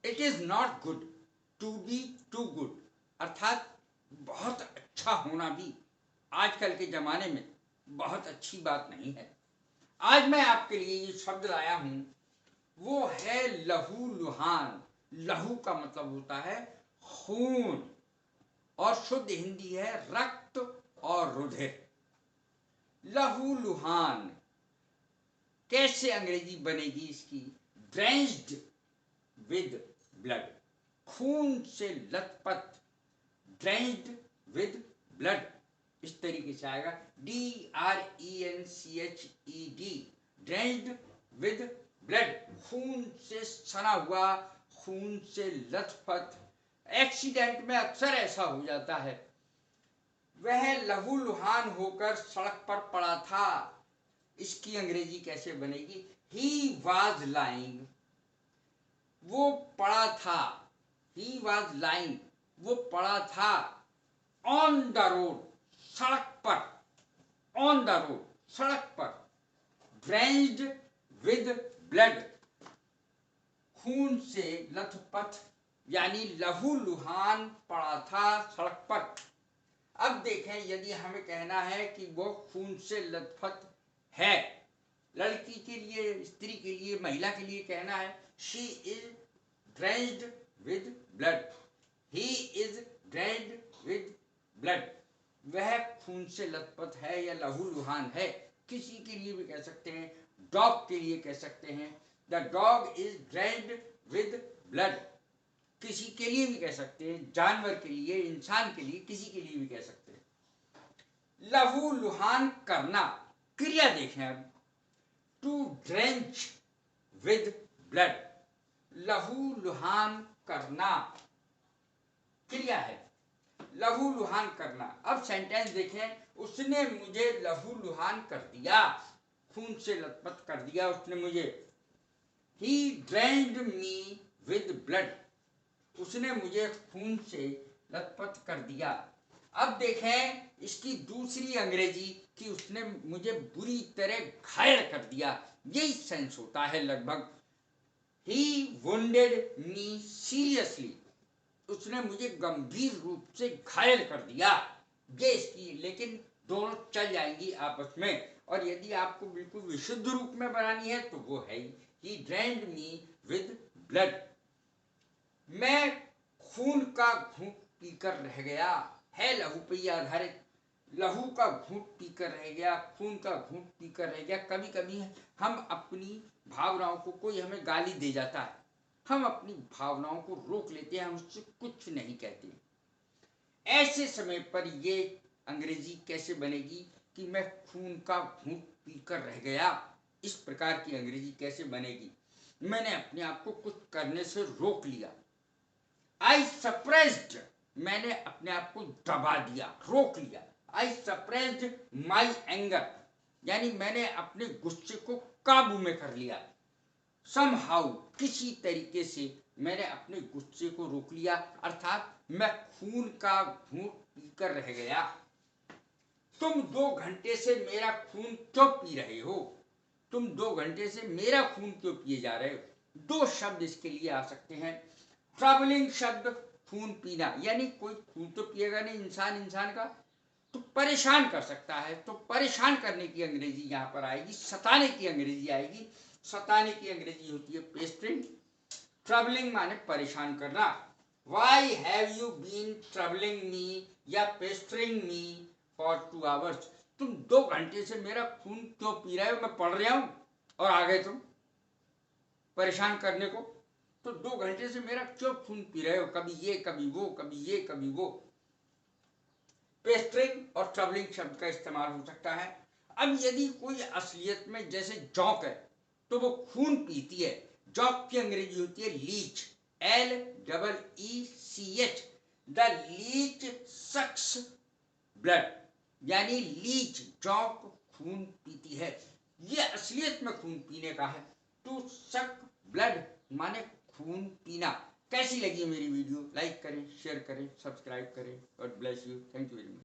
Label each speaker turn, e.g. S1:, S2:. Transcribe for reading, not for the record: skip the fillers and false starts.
S1: It is not good to be too good, अर्थात बहुत अच्छा होना भी आजकल के जमाने में बहुत अच्छी बात नहीं है। आज मैं आपके लिए ये शब्द लाया हूं, वो है लहू लुहान। लहू का मतलब होता है खून और शुद्ध हिंदी है रक्त और रुधिर। लहू लुहान कैसे अंग्रेजी बनेगी इसकी? ड्रेंच्ड विद ब्लड, खून से लथपथ, ड्रेंच्ड विद ब्लड, इस तरीके से आएगा। DRENCHED, ड्रेंच्ड विद ब्लड, खून से सना हुआ, खून से लथपथ। एक्सीडेंट में अक्सर ऐसा हो जाता है। वह लहूलुहान होकर सड़क पर पड़ा था। इसकी अंग्रेजी कैसे बनेगी? ही वॉज लाइंग, वो पड़ा था। ही वॉज लाइंग, वो पड़ा था। ऑन द रोड, सड़क पर, ऑन द रोड, सड़क पर। ड्रेंच्ड विद ब्लड, खून से लथपथ, यानी लहूलुहान पड़ा था सड़क पर। अब देखें, यदि हमें कहना है कि वो खून से लथपथ है, लड़की के लिए, स्त्री के लिए, महिला के लिए कहना है she is drenched with blood, he is drenched with blood. वह खून से लथपथ है या लहूलुहान है। किसी के लिए भी कह सकते हैं, डॉग के लिए कह सकते हैं the dog is drenched with blood. किसी के लिए भी कह सकते हैं, जानवर के लिए, इंसान के लिए, किसी के लिए भी कह सकते हैं। लहूलुहान करना, क्रिया देखें अब। टू ड्रेंच विद ब्लड, लहूलुहान करना क्रिया है, लहूलुहान करना। अब सेंटेंस देखें, उसने मुझे लहूलुहान कर दिया, खून से लथपथ कर दिया उसने मुझे। He drained me with blood, उसने मुझे खून से लथपथ कर दिया। अब देखें इसकी दूसरी अंग्रेजी कि उसने मुझे बुरी तरह घायल कर दिया, यही सेंस होता है लगभग। He wounded me seriously, उसने मुझे गंभीर रूप से घायल कर दिया, ये इसकी। लेकिन दोनों चल जाएंगी आपस में। और यदि आपको बिल्कुल विशुद्ध रूप में बनानी है तो वो है ही ड्रेन्ड मी विद ब्लड। मैं खून का घूंट पीकर रह गया, है लहू पे आधारित। लहू का घूंट पीकर रह गया, खून का घूंट पीकर रह गया। कभी कभी हम अपनी भावनाओं को, कोई हमें गाली दे जाता है, हम अपनी भावनाओं को रोक लेते हैं, हम उससे कुछ नहीं कहते। ऐसे समय पर ये अंग्रेजी कैसे बनेगी कि मैं खून का घूंट पीकर रह गया? इस प्रकार की अंग्रेजी कैसे बनेगी? मैंने अपने आप को कुछ करने से रोक लिया। आई सप्रेस्ड, मैंने अपने आप को दबा दिया, रोक लिया। आई सप्रेस्ड माई एंगर, यानी मैंने अपने गुस्से को काबू में कर लिया। समहाउ, किसी तरीके से मैंने अपने गुस्से को रोक लिया, अर्थात मैं खून का घूंट पीकर रह गया। तुम 2 घंटे से मेरा खून क्यों पी रहे हो? तुम 2 घंटे से मेरा खून क्यों पिए जा रहे हो? 2 शब्द इसके लिए आ सकते हैं। ट्रबलिंग शब्द, खून पीना, यानी कोई खून तो पिएगा नहीं इंसान का, तो परेशान कर सकता है। तो परेशान करने की अंग्रेजी यहां पर आएगी, सताने की अंग्रेजी आएगी। सताने की अंग्रेजी होती है पेस्टरिंग। ट्रबलिंग माने परेशान करना। Why have you been troubling me या पेस्टरिंग मी फॉर 2 आवर्स? तुम 2 घंटे से मेरा खून क्यों पी रहे हो? मैं पढ़ रहा हूं और आ गए तुम परेशान करने को। तो 2 घंटे से मेरा क्यों खून पी रहे हो? कभी ये कभी वो, कभी ये कभी वो। पेस्टरिंग और ट्रबलिंग शब्द का इस्तेमाल हो सकता है। अब यदि कोई असलियत में जैसे जौक है तो वो खून पीती है, जौक की अंग्रेजी होती है leech, LEECH। The leech sucks blood, यानी लीच, जौक खून पीती है। ये असलियत में खून पीने का है। टू सक ब्लड माने खून पीना। कैसी लगी मेरी वीडियो? लाइक करें, शेयर करें, सब्सक्राइब करें। God bless you. Thank you very much.